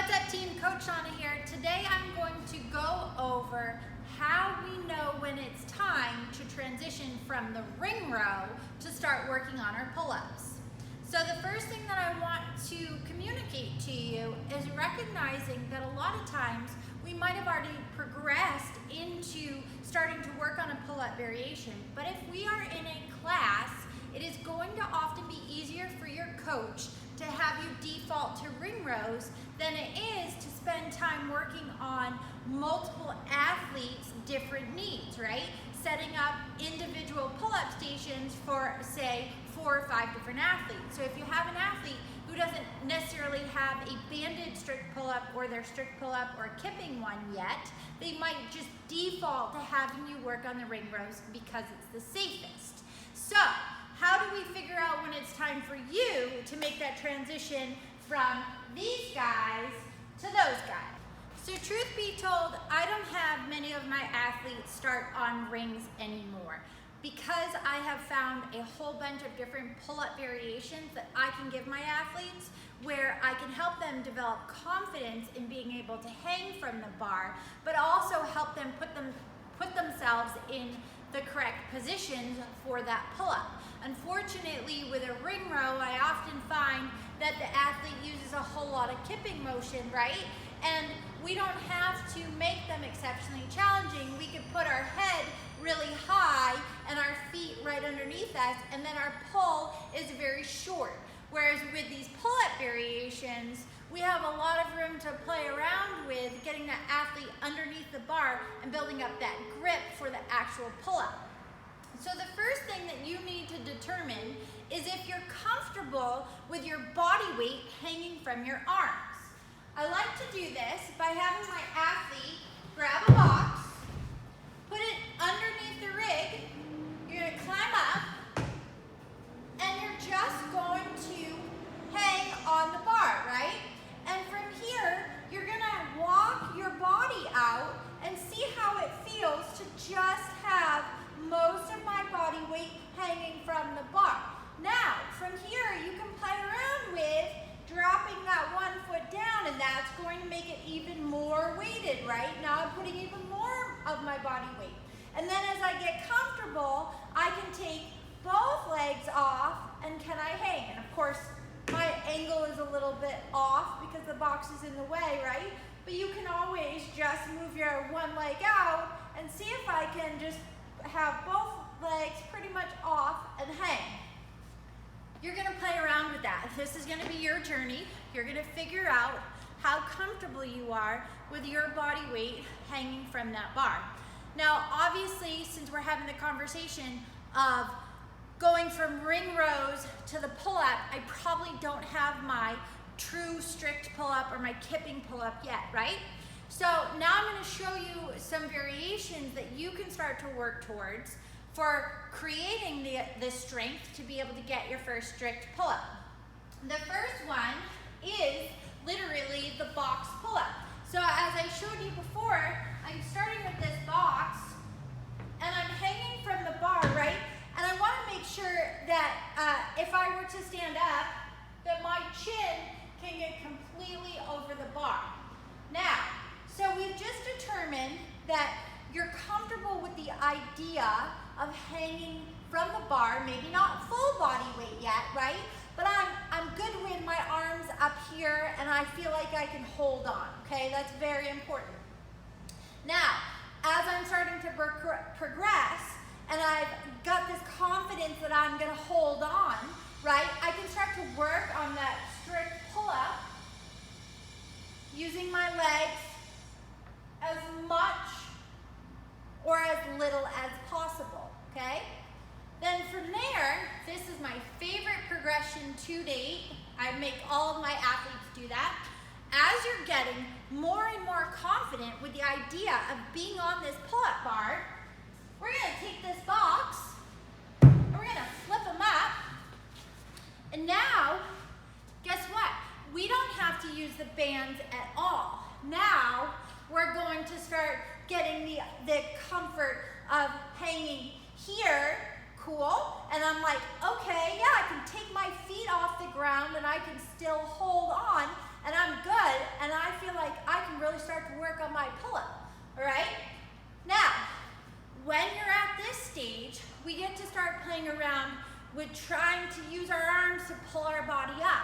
What's up team, Coach Shauna here. Today I'm going to go over how we know when it's time to transition from the ring row to start working on our pull-ups. So the first thing that I want to communicate to you is recognizing that a lot of times we might have already progressed into starting to work on a pull-up variation, but if we are in a class, it is going to often be easier for your coach to have you default to ring rows than it is to spend time working on multiple athletes' different needs, right? Setting up individual pull-up stations for, say, 4 or 5 different athletes. So if you have an athlete who doesn't necessarily have a banded strict pull-up or their strict pull-up or kipping one yet, they might just default to having you work on the ring rows because it's the safest. So, how do we figure out when it's time for you to make that transition from these guys to those guys? So truth be told, I don't have many of my athletes start on rings anymore because I have found a whole bunch of different pull-up variations that I can give my athletes where I can help them develop confidence in being able to hang from the bar, but also help them put themselves in the correct positions for that pull-up. Unfortunately, with a ring row, I often find that the athlete uses a whole lot of kipping motion, right? And we don't have to make them exceptionally challenging. We can put our head really high and our feet right underneath us, and then our pull is very short. Whereas with these pull-up variations, we have a lot of room to play around with getting the athlete underneath the bar and building up that grip for the actual pull-up. So the first thing that you need to determine is if you're comfortable with your body weight hanging from your arms. I like to do this by having my athlete grab a box, put it underneath the rig, you're going to climb up, and you're just going to hang on the bar, right? And from here, you're going to walk your body out and see how it feels to just have most of my body weight hanging from the bar. Now, from here, you can play around with dropping that 1 foot down, and that's going to make it even more weighted, right? Now I'm putting even more of my body weight. And then as I get comfortable, I can take both legs off, and can I hang? And of course, my angle is a little bit off because the box is in the way, right? But you can always just move your one leg out and see if I can just have both legs pretty much off and hang. You're going to play around with that. This is going to be your journey. You're going to figure out how comfortable you are with your body weight hanging from that bar. Now, obviously, since we're having the conversation of going from ring rows to the pull-up, I probably don't have my true strict pull-up or my kipping pull-up yet, right? So now I'm going to show you some variations that you can start to work towards for creating the strength to be able to get your first strict pull-up. The first one is literally the box pull-up. So as I showed you before, I'm starting with this box and I'm hanging from the bar, right? And I want to make sure that if I were to stand up, that my chin can get completely over the bar. Now, so we've just determined that you're comfortable with the idea of hanging from the bar, maybe not full body weight yet, right? But I'm good with my arms up here and I feel like I can hold on, okay? That's very important. Now, as I'm starting to progress and I've got this confidence that I'm gonna hold on, right? I can start to work on that strict pull-up using my legs as much or as little as possible, okay? Then from there, this is my favorite progression to date. I make all of my athletes do that. As you're getting more and more confident with the idea of being on this pull-up bar, we're gonna take this box and we're gonna flip them up. And now, guess what? We don't have to use the bands at all. Now, we're going to start getting the comfort of hanging here, cool, and I'm like, okay, yeah, I can take my feet off the ground and I can still hold on, and I'm good, and I with trying to use our arms to pull our body up.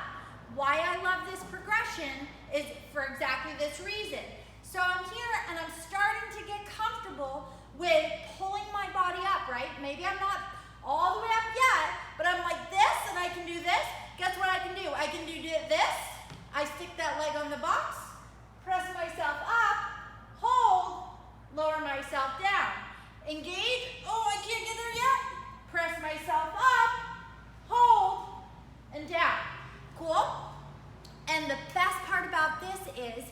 Why I love this progression is for exactly this reason. So I'm here and I'm starting to get comfortable with pulling my body up, right? Maybe I'm not all the way up yet, but I'm like this and I can do this. Guess what I can do? I can do this. I stick that leg on the box, press myself up, hold, lower myself down. Engage, oh, I can't get there yet. Press myself up, hold, and down. Cool? And the best part about this is,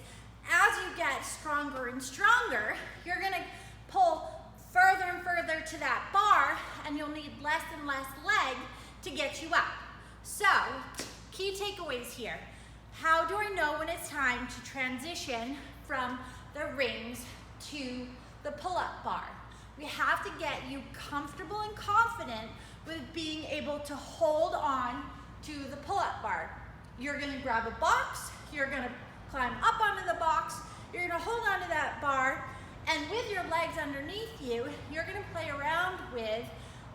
as you get stronger and stronger, you're gonna pull further and further to that bar, and you'll need less and less leg to get you up. So, key takeaways here. How do I know when it's time to transition from the rings to the pull-up bar? We have to get you comfortable and confident with being able to hold on to the pull-up bar. You're gonna grab a box, you're gonna climb up onto the box, you're gonna hold onto that bar, and with your legs underneath you, you're gonna play around with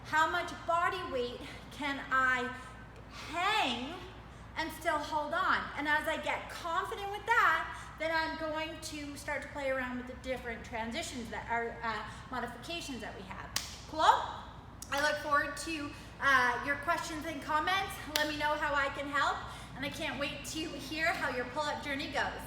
how much body weight can I hang and still hold on. And as I get confident with that, then I'm going to start to play around with the different transitions that are modifications that we have. Cool? I look forward to your questions and comments. Let me know how I can help, and I can't wait to hear how your pull-up journey goes.